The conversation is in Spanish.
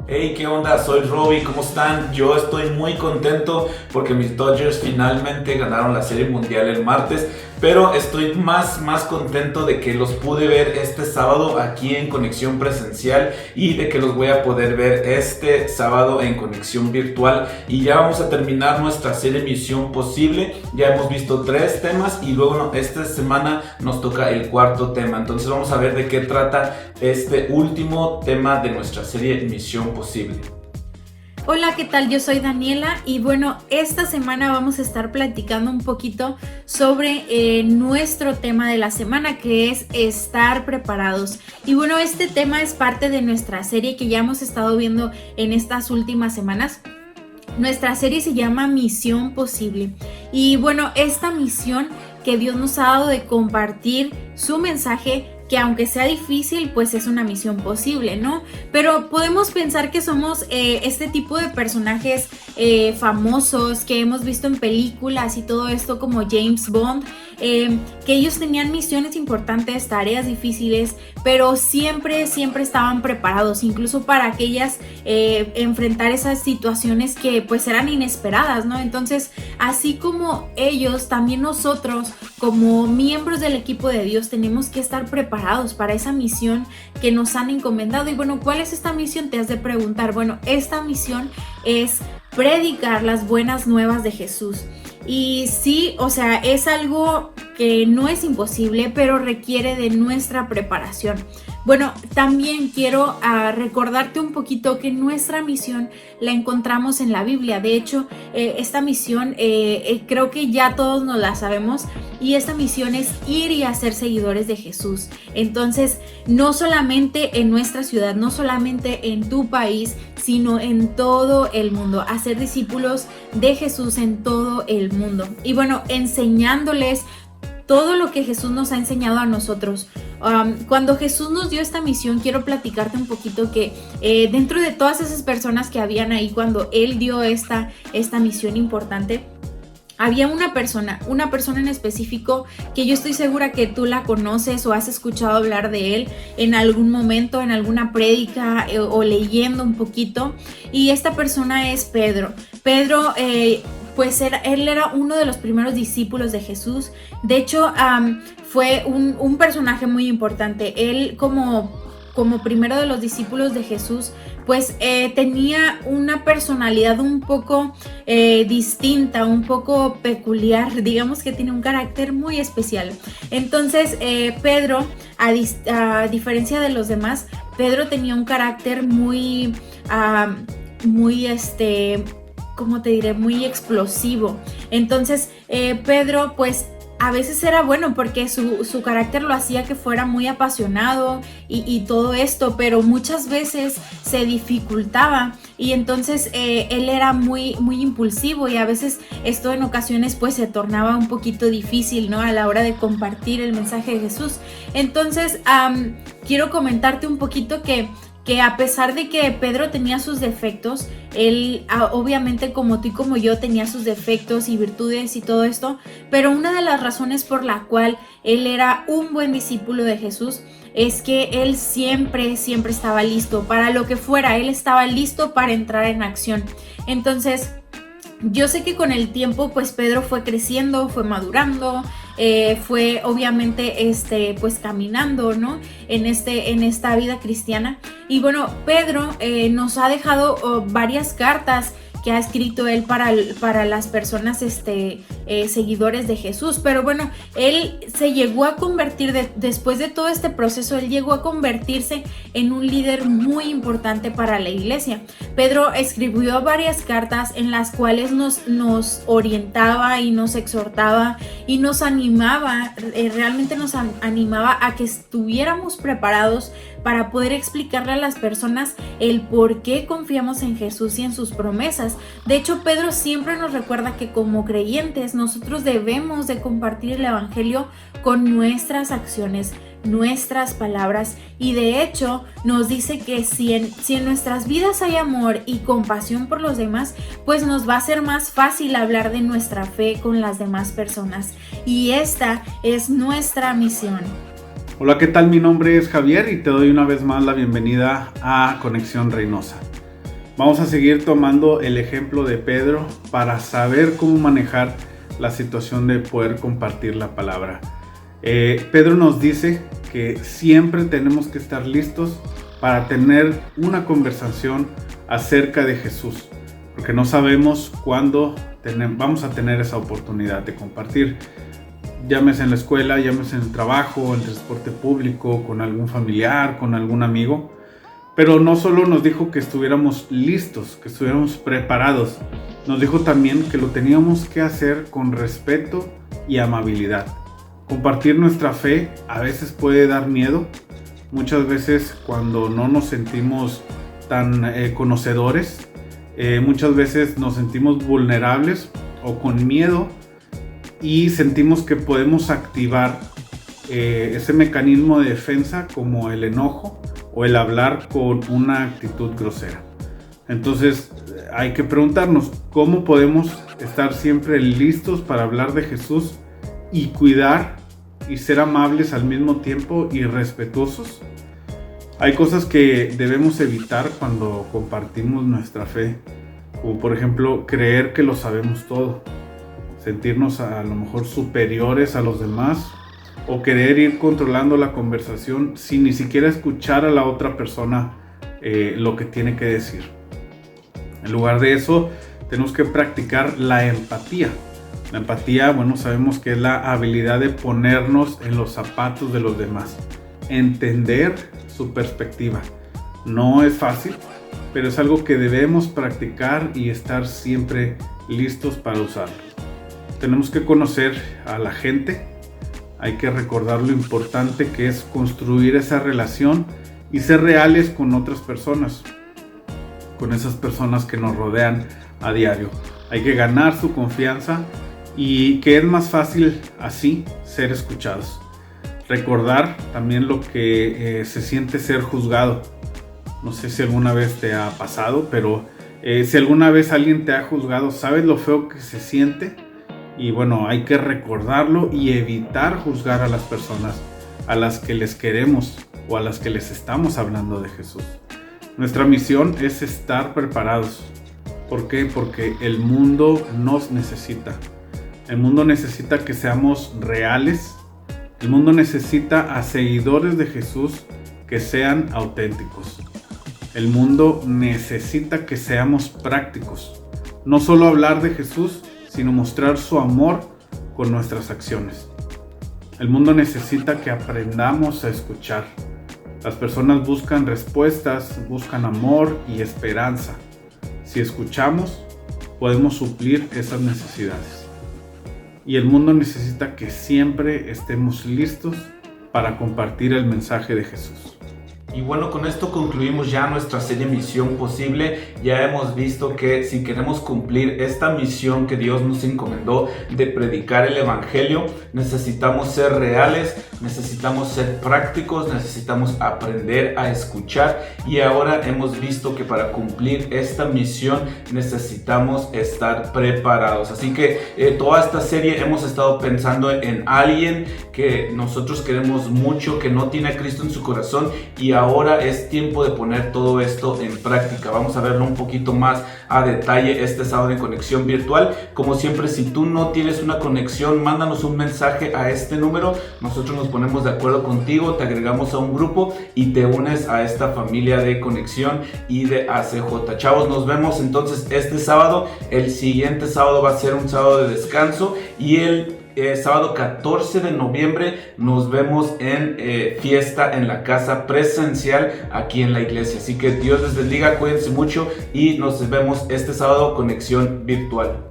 Hey, ¿qué onda? Soy Robbie, ¿cómo están? Yo estoy muy contento porque mis Dodgers finalmente ganaron la Serie Mundial el martes, pero estoy más contento de que los pude ver este sábado aquí en conexión presencial y de que los voy a poder ver este sábado en conexión virtual. Y ya vamos a terminar nuestra serie Misión Posible. Ya hemos visto 3 temas y luego esta semana nos toca el 4º tema. Entonces vamos a ver de qué trata este último tema de nuestra serie Misión Posible. Hola, ¿qué tal? Yo soy Daniela y bueno, esta semana vamos a estar platicando un poquito sobre nuestro tema de la semana, que es estar preparados. Y bueno, este tema es parte de nuestra serie que ya hemos estado viendo en estas últimas semanas. Nuestra serie se llama Misión Posible. Y bueno, esta misión que Dios nos ha dado de compartir su mensaje, que aunque sea difícil, pues es una misión posible, ¿no? Pero podemos pensar que somos este tipo de personajes famosos que hemos visto en películas y todo esto, como James Bond, que ellos tenían misiones importantes, tareas difíciles, pero siempre estaban preparados, incluso para aquellas enfrentar esas situaciones que pues eran inesperadas, ¿no? Entonces, así como ellos, también nosotros, como miembros del equipo de Dios, tenemos que estar preparados para esa misión que nos han encomendado. Y bueno, ¿cuál es esta misión? Te has de preguntar. Bueno, esta misión es predicar las buenas nuevas de Jesús. Y sí, o sea, es algo que no es imposible, pero requiere de nuestra preparación. Bueno, también quiero recordarte un poquito que nuestra misión la encontramos en la Biblia. De hecho, esta misión creo que ya todos nos la sabemos, y esta misión es ir y hacer seguidores de Jesús. Entonces, no solamente en nuestra ciudad, no solamente en tu país, sino en todo el mundo, hacer discípulos de Jesús en todo el mundo. Y bueno, enseñándoles todo lo que Jesús nos ha enseñado a nosotros. Cuando Jesús nos dio esta misión, quiero platicarte un poquito que dentro de todas esas personas que habían ahí cuando Él dio esta misión importante, había una persona en específico que yo estoy segura que tú la conoces o has escuchado hablar de él en algún momento, en alguna prédica o leyendo un poquito. Y esta persona es Pedro. Pedro, pues él era uno de los primeros discípulos de Jesús. De hecho, fue un personaje muy importante. Él como primero de los discípulos de Jesús, pues tenía una personalidad un poco distinta, un poco peculiar, digamos que tiene un carácter muy especial. Entonces Pedro, a diferencia de los demás, Pedro tenía un carácter muy, ¿cómo te diré? Muy explosivo. Entonces Pedro, pues a veces era bueno porque su carácter lo hacía que fuera muy apasionado y todo esto, pero muchas veces se dificultaba y entonces él era muy impulsivo, y a veces esto en ocasiones pues se tornaba un poquito difícil, ¿no? A la hora de compartir el mensaje de Jesús. Entonces quiero comentarte un poquito que a pesar de que Pedro tenía sus defectos, él obviamente como tú y como yo tenía sus defectos y virtudes y todo esto, pero una de las razones por la cual él era un buen discípulo de Jesús es que él siempre estaba listo para lo que fuera. Él estaba listo para entrar en acción. Entonces, yo sé que con el tiempo pues Pedro fue creciendo, fue madurando, fue obviamente pues caminando, ¿no? en esta vida cristiana. Y bueno, Pedro nos ha dejado varias cartas que ha escrito él para las personas seguidores de Jesús. Pero bueno, él se llegó a convertir, después de todo este proceso, él llegó a convertirse en un líder muy importante para la iglesia. Pedro escribió varias cartas en las cuales nos orientaba y nos exhortaba y nos animaba, realmente nos animaba a que estuviéramos preparados para poder explicarle a las personas el por qué confiamos en Jesús y en sus promesas. De hecho, Pedro siempre nos recuerda que como creyentes nosotros debemos de compartir el evangelio con nuestras acciones, nuestras palabras, y de hecho nos dice que si en nuestras vidas hay amor y compasión por los demás, pues nos va a ser más fácil hablar de nuestra fe con las demás personas, y esta es nuestra misión. Hola, ¿qué tal? Mi nombre es Javier y te doy una vez más la bienvenida a Conexión Reynosa. Vamos a seguir tomando el ejemplo de Pedro para saber cómo manejar la situación de poder compartir la palabra. Pedro nos dice que siempre tenemos que estar listos para tener una conversación acerca de Jesús, porque no sabemos cuándo vamos a tener esa oportunidad de compartir. Llámese en la escuela, llámese en el trabajo, en el transporte público, con algún familiar, con algún amigo. Pero no solo nos dijo que estuviéramos listos, que estuviéramos preparados, nos dijo también que lo teníamos que hacer con respeto y amabilidad. Compartir nuestra fe a veces puede dar miedo. Muchas veces cuando no nos sentimos tan conocedores, muchas veces nos sentimos vulnerables o con miedo y sentimos que podemos activar ese mecanismo de defensa como el enojo o el hablar con una actitud grosera. Entonces hay que preguntarnos cómo podemos estar siempre listos para hablar de Jesús y cuidar y ser amables al mismo tiempo y respetuosos. Hay cosas que debemos evitar cuando compartimos nuestra fe, como por ejemplo creer que lo sabemos todo, sentirnos a lo mejor superiores a los demás o querer ir controlando la conversación sin ni siquiera escuchar a la otra persona lo que tiene que decir. En lugar de eso, tenemos que practicar la empatía. La empatía, bueno, sabemos que es la habilidad de ponernos en los zapatos de los demás, entender su perspectiva. No es fácil, pero es algo que debemos practicar y estar siempre listos para usarlo. Tenemos que conocer a la gente, hay que recordar lo importante que es construir esa relación y ser reales con otras personas, con esas personas que nos rodean a diario. Hay que ganar su confianza y que es más fácil así ser escuchados. Recordar también lo que se siente ser juzgado. No sé si alguna vez te ha pasado, pero si alguna vez alguien te ha juzgado, ¿sabes lo feo que se siente? Y bueno, hay que recordarlo y evitar juzgar a las personas a las que les queremos o a las que les estamos hablando de Jesús. Nuestra misión es estar preparados. ¿Por qué? Porque el mundo nos necesita. El mundo necesita que seamos reales. El mundo necesita a seguidores de Jesús que sean auténticos. El mundo necesita que seamos prácticos. No solo hablar de Jesús, sino mostrar su amor con nuestras acciones. El mundo necesita que aprendamos a escuchar. Las personas buscan respuestas, buscan amor y esperanza. Si escuchamos, podemos suplir esas necesidades. Y el mundo necesita que siempre estemos listos para compartir el mensaje de Jesús. Y bueno, con esto concluimos ya nuestra serie Misión Posible. Ya hemos visto que si queremos cumplir esta misión que Dios nos encomendó de predicar el Evangelio, necesitamos ser reales, necesitamos ser prácticos, necesitamos aprender a escuchar. Y ahora hemos visto que para cumplir esta misión necesitamos estar preparados. Así que toda esta serie hemos estado pensando en alguien que nosotros queremos mucho, que no tiene a Cristo en su corazón, y ahora es tiempo de poner todo esto en práctica. Vamos a verlo un poquito más a detalle este sábado en Conexión Virtual. Como siempre, si tú no tienes una conexión, mándanos un mensaje a este número. Nosotros nos ponemos de acuerdo contigo, te agregamos a un grupo y te unes a esta familia de Conexión y de ACJ. Chavos, nos vemos entonces este sábado. El siguiente sábado va a ser un sábado de descanso y el sábado 14 de noviembre nos vemos en fiesta en la casa presencial aquí en la iglesia. Así que Dios les bendiga, cuídense mucho y nos vemos este sábado Conexión Virtual.